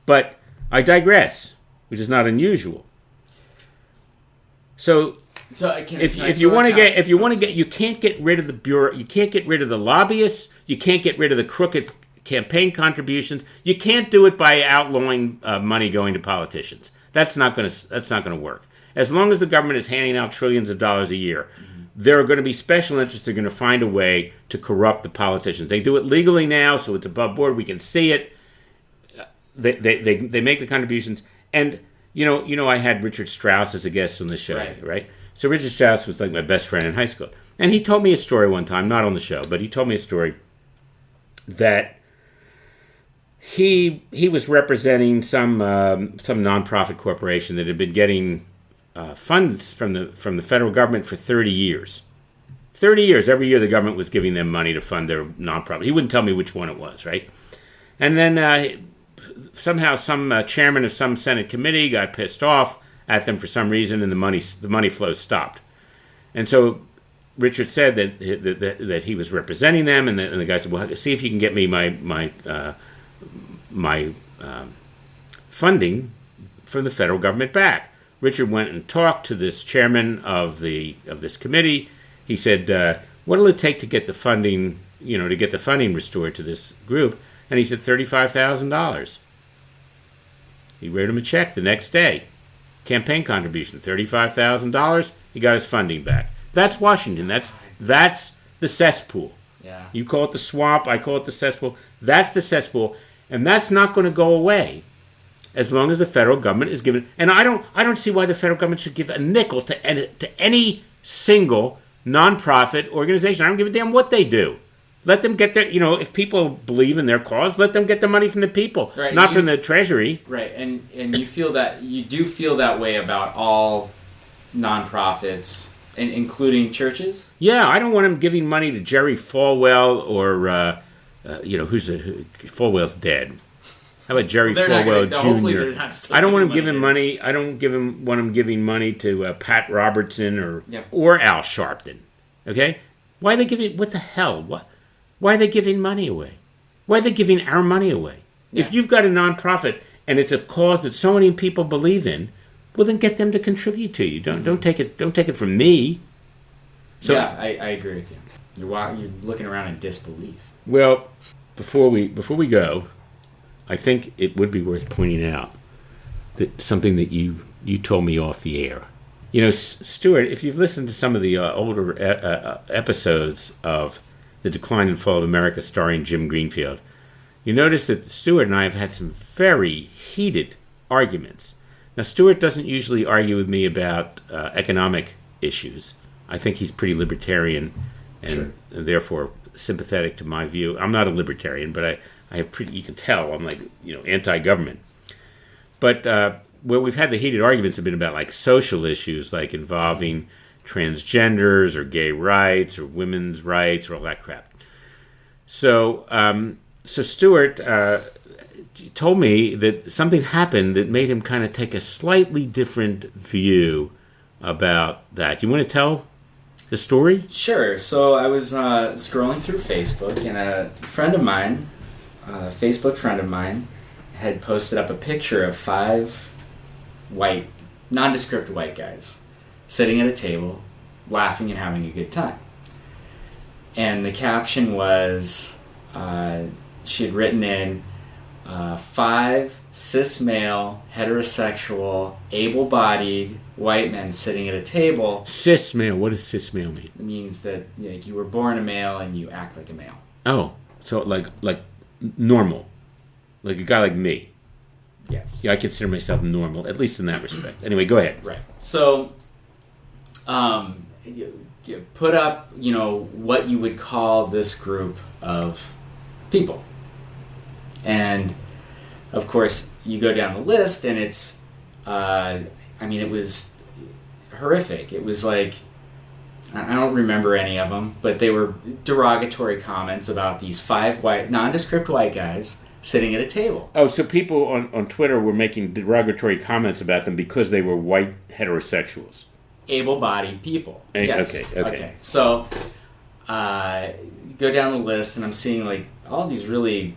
but I digress, which is not unusual. So if you want to get, you can't get rid of the bureau. You can't get rid of the lobbyists. You can't get rid of the crooked campaign contributions. You can't do it by outlawing money going to politicians. That's not going to work. As long as the government is handing out trillions of dollars a year, there are going to be special interests that are going to find a way to corrupt the politicians. They do it legally now, so it's above board. We can see it. They make the contributions, and I had Richard Strauss as a guest on the show, right? So Richard Strauss was like my best friend in high school, and he told me a story one time, not on the show, but he told me a story that he was representing some nonprofit corporation that had been getting funds from the federal government for 30 years. 30 years, every year the government was giving them money to fund their nonprofit. He wouldn't tell me which one it was, right? And then somehow some chairman of some Senate committee got pissed off at them for some reason, and the money flow stopped. And so Richard said that he was representing them, and the guy said, "Well, see if you can get me my funding from the federal government back." Richard went and talked to this chairman of this committee. He said, "What'll it take to get the funding, to get the funding restored to this group?" And he said, $35,000. He wrote him a check the next day. Campaign contribution, $35,000. He got his funding back. That's Washington. That's the cesspool. Yeah. You call it the swamp. I call it the cesspool. That's the cesspool, and that's not going to go away as long as the federal government is giving. And I don't see why the federal government should give a nickel to any single nonprofit organization. I don't give a damn what they do. Let them get their, if people believe in their cause, let them get the money from the people, right, not from the treasury. Right, and you do feel that way about all nonprofits, including churches? Yeah, I don't want them giving money to Jerry Falwell or, Falwell's dead. How about Jerry Well, they're not Falwell gonna- hopefully Jr.? they're not still I don't want him giving giving money. I don't want him giving money to Pat Robertson Yep. or Al Sharpton. Okay, why are they giving? What the hell? Why are they giving money away? Why are they giving our money away? If you've got a nonprofit and it's a cause that so many people believe in, well, then get them to contribute to you. Don't take it from me. So, yeah, I agree with you. You're looking around in disbelief. well, before we go, I think it would be worth pointing out that something that you told me off the air. You know, Stuart, if you've listened to some of the older episodes of The Decline and Fall of America starring Jim Greenfield, you notice that Stuart and I have had some very heated arguments. Now, Stuart doesn't usually argue with me about economic issues. I think he's pretty libertarian and therefore sympathetic to my view. I'm not a libertarian, but I have pretty, you can tell, I'm like, anti-government. But where we've had the heated arguments have been about like social issues, like involving transgenders or gay rights or women's rights or all that crap. So, so Stuart told me that something happened that made him kind of take a slightly different view about that. You want to tell the story? Sure. So I was scrolling through Facebook, and a friend of mine, a Facebook friend of mine, had posted up a picture of 5 white, nondescript white guys sitting at a table, laughing and having a good time. And the caption was, she had written in, 5 cis male, heterosexual, able-bodied white men sitting at a table. Cis male. What does cis male mean? It means that you were born a male and you act like a male. Oh, so like normal, like a guy like me. Yes. Yeah, I consider myself normal, at least in that respect. Anyway, go ahead. Right. So, you put up, what you would call this group of people. And, of course, you go down the list, and it's, it was horrific. It was like, I don't remember any of them, but they were derogatory comments about these 5 white, nondescript white guys sitting at a table. Oh, so people on Twitter were making derogatory comments about them because they were white heterosexuals. Able-bodied people. Yes. Okay. So, go down the list, and I'm seeing like all these really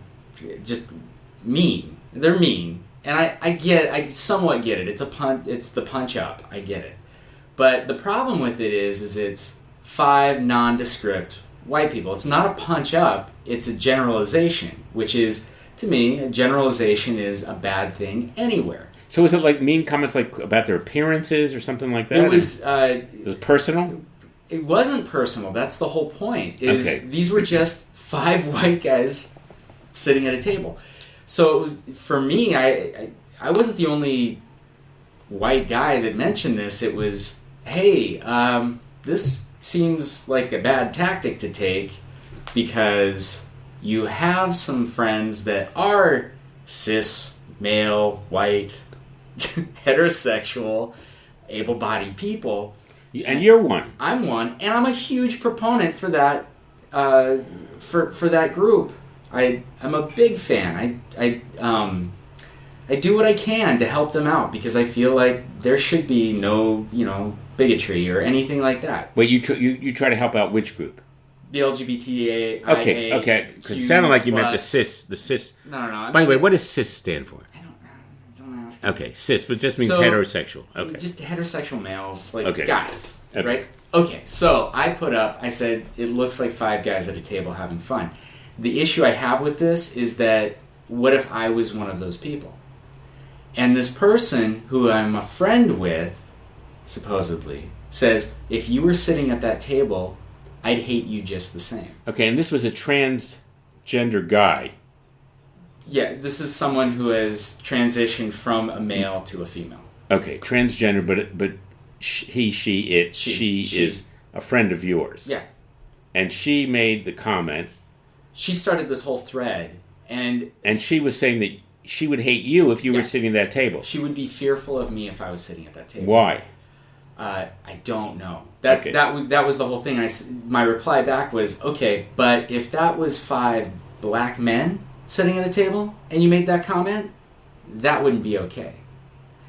just mean. They're mean, and I somewhat get it. It's the punch up. I get it, but the problem with it is it's 5 nondescript white people. It's not a punch up. It's a generalization, which is, to me, a generalization is a bad thing anywhere. So was it like mean comments like about their appearances or something like that? It was personal? It wasn't personal. That's the whole point. Okay. These were just 5 white guys sitting at a table. So it was, for me, I wasn't the only white guy that mentioned this. It was, hey, this seems like a bad tactic to take because you have some friends that are cis, male, white, heterosexual, able-bodied people. And you're one. I'm one, and I'm a huge proponent for that. For that group, I'm a big fan. I do what I can to help them out because I feel like there should be no bigotry or anything like that. Wait, you try to help out which group? The LGBTIA. Okay. Because it sounded like you meant the cis. No. By the way, what does cis stand for? Don't ask. Okay, cis, but just means So, heterosexual. Okay. Just heterosexual males, like Okay. guys, Okay. right? Okay, so I said, it looks like 5 guys at a table having fun. The issue I have with this is that, what if I was one of those people? And this person, who I'm a friend with, supposedly, says, if you were sitting at that table, I'd hate you just the same. Okay, and this was a transgender guy. Yeah, this is someone who has transitioned from a male to a female. Okay, transgender, but she is a friend of yours. Yeah. And she made the comment. She started this whole thread, and she was saying that she would hate you if you were Yeah. sitting at that table. she would be fearful of me if I was sitting at that table. Why? I don't know. Okay. That was the whole thing. My reply back was, okay, but if that was 5 black men sitting at a table and you made that comment, that wouldn't be okay.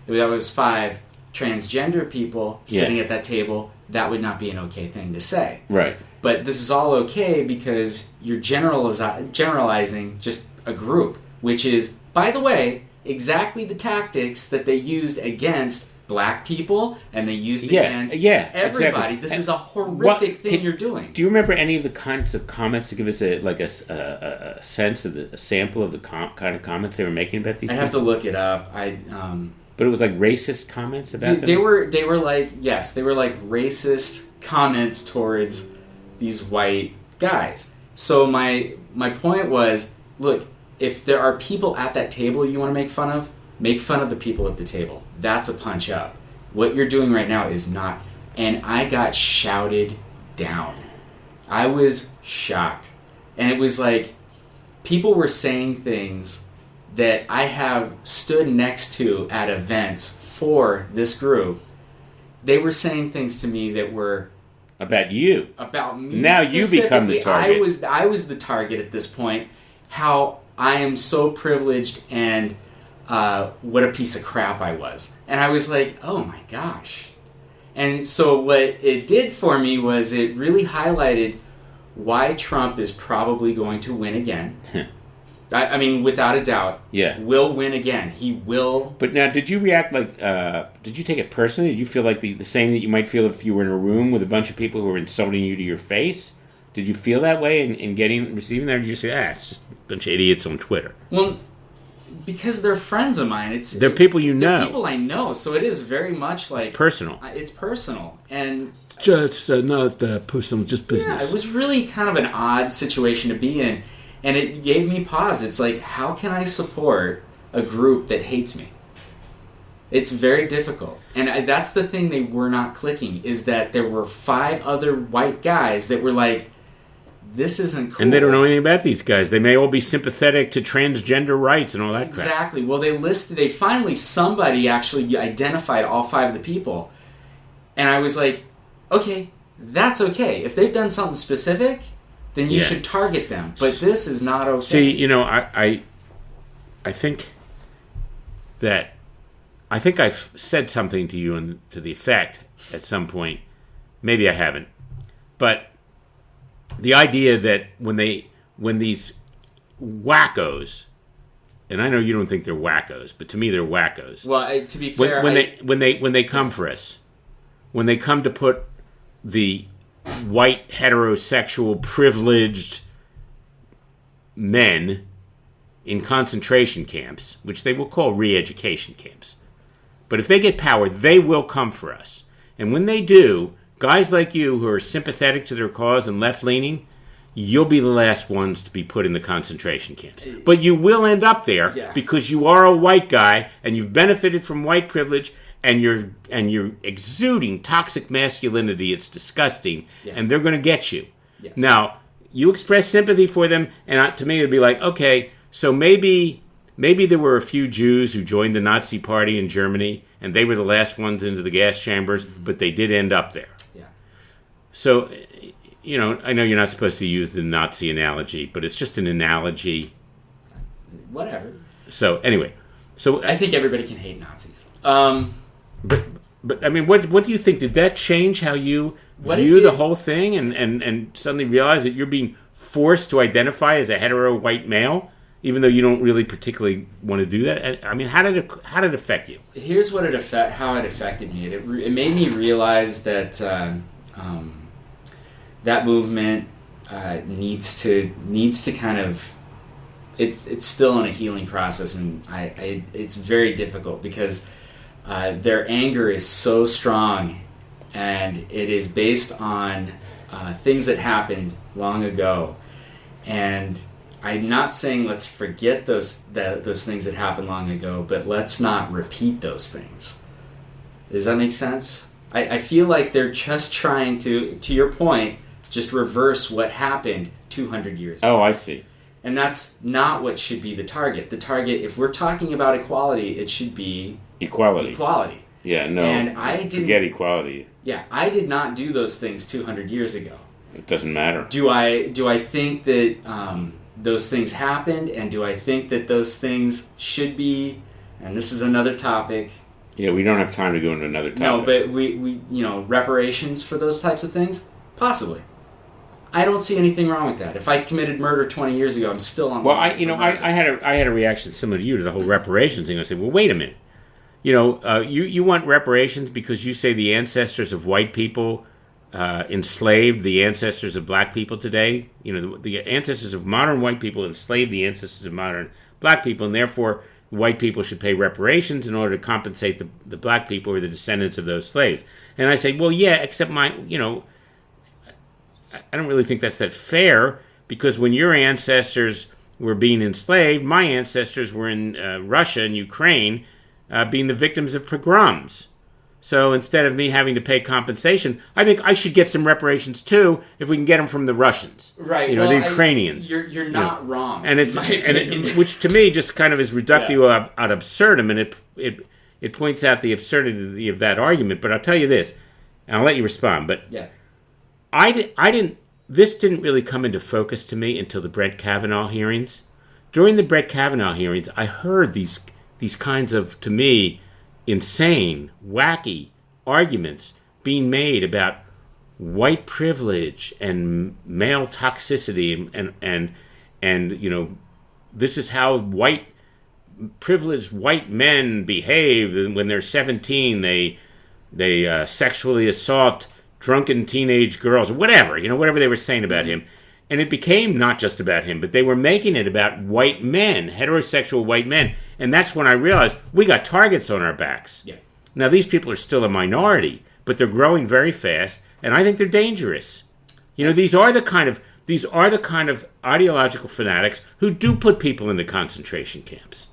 If that was 5 transgender people sitting at that table, that would not be an okay thing to say. Right. But this is all okay because you're generalizing just a group, which is, by the way, exactly the tactics that they used against black people and they used against everybody. Exactly. This is a horrific thing you're doing. Do you remember any of the kinds of comments to give us a sense of a sample of the kind of comments they were making about these I'd people? have to look it up. But it was like racist comments about them? They were like racist comments towards these white guys. So my point was, look, if there are people at that table you want to make fun of the people at the table. That's a punch up. What you're doing right now is not. And I got shouted down. I was shocked. And it was like, people were saying things that I have stood next to at events for this group. They were saying things to me that were about you. About me. Now you become the target. I was the target at this point. How I am so privileged and what a piece of crap I was. And I was like, oh my gosh. And so what it did for me was it really highlighted why Trump is probably going to win again. I mean, without a doubt, will win again. He will. But now, did you react like, did you take it personally? Did you feel like the same that you might feel if you were in a room with a bunch of people who were insulting you to your face? Did you feel that way in receiving that, or did you say, it's just a bunch of idiots on Twitter? Well, because they're friends of mine. They're people you know. They're people I know, so it is very much like... It's personal. It's personal, and... Just not personal, just business. Yeah, it was really kind of an odd situation to be in, and it gave me pause. It's like, how can I support a group that hates me? It's very difficult. And that's the thing they were not clicking, is that there were 5 other white guys that were like, this isn't cool. And they don't know anything about these guys. They may all be sympathetic to transgender rights and all that crap. Exactly. Well, somebody actually identified all 5 of the people. And I was like, okay, that's okay. If they've done something specific, then you should target them. But this is not okay. See, I think that... I think I've said something to you to the effect at some point. Maybe I haven't. But the idea that when these wackos, and I know you don't think they're wackos, but to me they're wackos. Well, to be fair, when they come for us, when they come to put the white heterosexual privileged men in concentration camps, which they will call re-education camps. But if they get power, they will come for us. And when they do, guys like you who are sympathetic to their cause and left-leaning, you'll be the last ones to be put in the concentration camps. But you will end up there because you are a white guy and you've benefited from white privilege and you're exuding toxic masculinity. It's disgusting. And they're going to get you. Yes. Now, you express sympathy for them, and to me it would be like, okay, so maybe there were a few Jews who joined the Nazi Party in Germany, and they were the last ones into the gas chambers, but they did end up there. Yeah. So, I know you're not supposed to use the Nazi analogy, but it's just an analogy. Whatever. So, anyway. I think everybody can hate Nazis. But I mean, what do you think? Did that change how you view the whole thing and suddenly realize that you're being forced to identify as a hetero white male? Even though you don't really particularly want to do that, I mean, how did it affect you? Here's how it affected me. It made me realize that that movement needs to kind of it's still in a healing process, and it's very difficult because their anger is so strong, and it is based on things that happened long ago, and I'm not saying let's forget those things that happened long ago, but let's not repeat those things. Does that make sense? I feel like they're just trying to your point, just reverse what happened 200 years ago. Oh, I see. And that's not what should be the target. The target, if we're talking about equality, it should be equality. Yeah, no. And forget equality. Yeah, I did not do those things 200 years ago. It doesn't matter. Do I think that those things happened, and do I think that those things should be, and this is another topic. Yeah, we don't have time to go into another topic. No, but we reparations for those types of things? Possibly. I don't see anything wrong with that. If I committed murder 20 years ago, I'm still on. Well, I had a reaction similar to you to the whole reparations thing. I said, well, wait a minute. You want reparations because you say the ancestors of white people enslaved the ancestors of black people today. The ancestors of modern white people enslaved the ancestors of modern black people, and therefore white people should pay reparations in order to compensate the black people who are the descendants of those slaves. And I say, well, yeah, except I don't really think that's that fair, because when your ancestors were being enslaved, my ancestors were in Russia and Ukraine being the victims of pogroms. So instead of me having to pay compensation, I think I should get some reparations too if we can get them from the Russians, right? The Ukrainians. You're not wrong, and which to me just kind of is reductio ad absurdum, and it points out the absurdity of that argument. But I'll tell you this, and I'll let you respond. But yeah. This didn't really come into focus to me until the Brett Kavanaugh hearings. During the Brett Kavanaugh hearings, I heard these kinds of, to me, insane, wacky arguments being made about white privilege and male toxicity and this is how privileged white men behave, and when they're 17 they sexually assault drunken teenage girls, or whatever they were saying about him. And it became not just about him, but they were making it about white men, heterosexual white men. And that's when I realized we got targets on our backs. Yeah. Now, these people are still a minority, but they're growing very fast, and I think they're dangerous. These are the kind of ideological fanatics who do put people into concentration camps.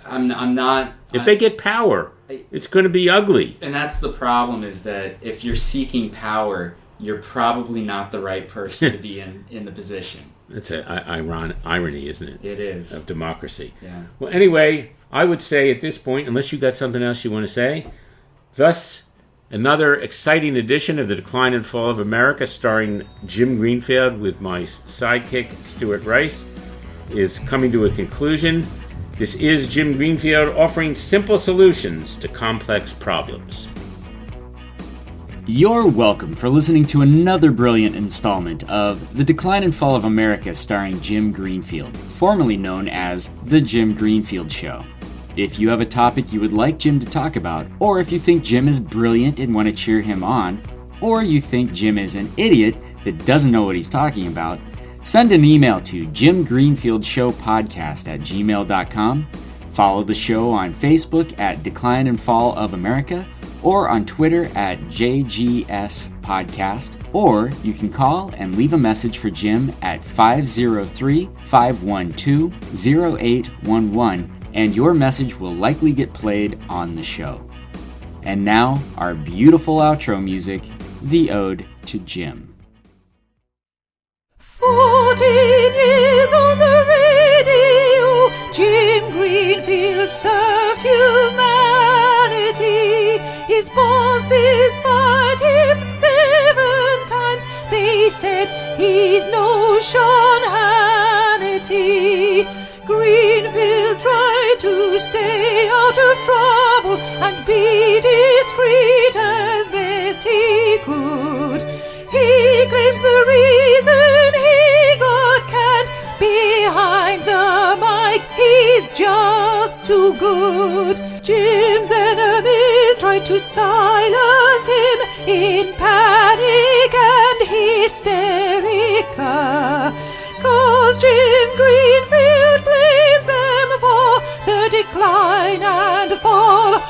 I'm not... If they get power, it's going to be ugly. And that's the problem, is that if you're seeking power, you're probably not the right person to be in the position. It's an irony, isn't it? It is. Of democracy. Yeah. Well, anyway, I would say at this point, unless you got something else you want to say, thus, another exciting edition of The Decline and Fall of America, starring Jim Greenfield with my sidekick, Stuart Rice, is coming to a conclusion. This is Jim Greenfield offering simple solutions to complex problems. You're welcome for listening to another brilliant installment of The Decline and Fall of America, starring Jim Greenfield, formerly known as The Jim Greenfield Show. If you have a topic you would like Jim to talk about, or if you think Jim is brilliant and want to cheer him on, or you think Jim is an idiot that doesn't know what he's talking about, send an email to jimgreenfieldshowpodcast@gmail.com. Follow the show on Facebook at Decline and Fall of America, or on Twitter at JGS Podcast, or you can call and leave a message for Jim at 503-512-0811, and your message will likely get played on the show. And now, our beautiful outro music, the Ode to Jim. 14 years on the radio, Jim Greenfield served humanity. His bosses fired him 7 times. They said he's no Sean Hannity. Greenfield tried to stay out of trouble and be discreet as best he could. He claims the reason he got canned behind the mic, he's just too good. Jim's enemies tried to silence him in panic and hysterica, 'cause Jim Greenfield blames them for the decline and fall of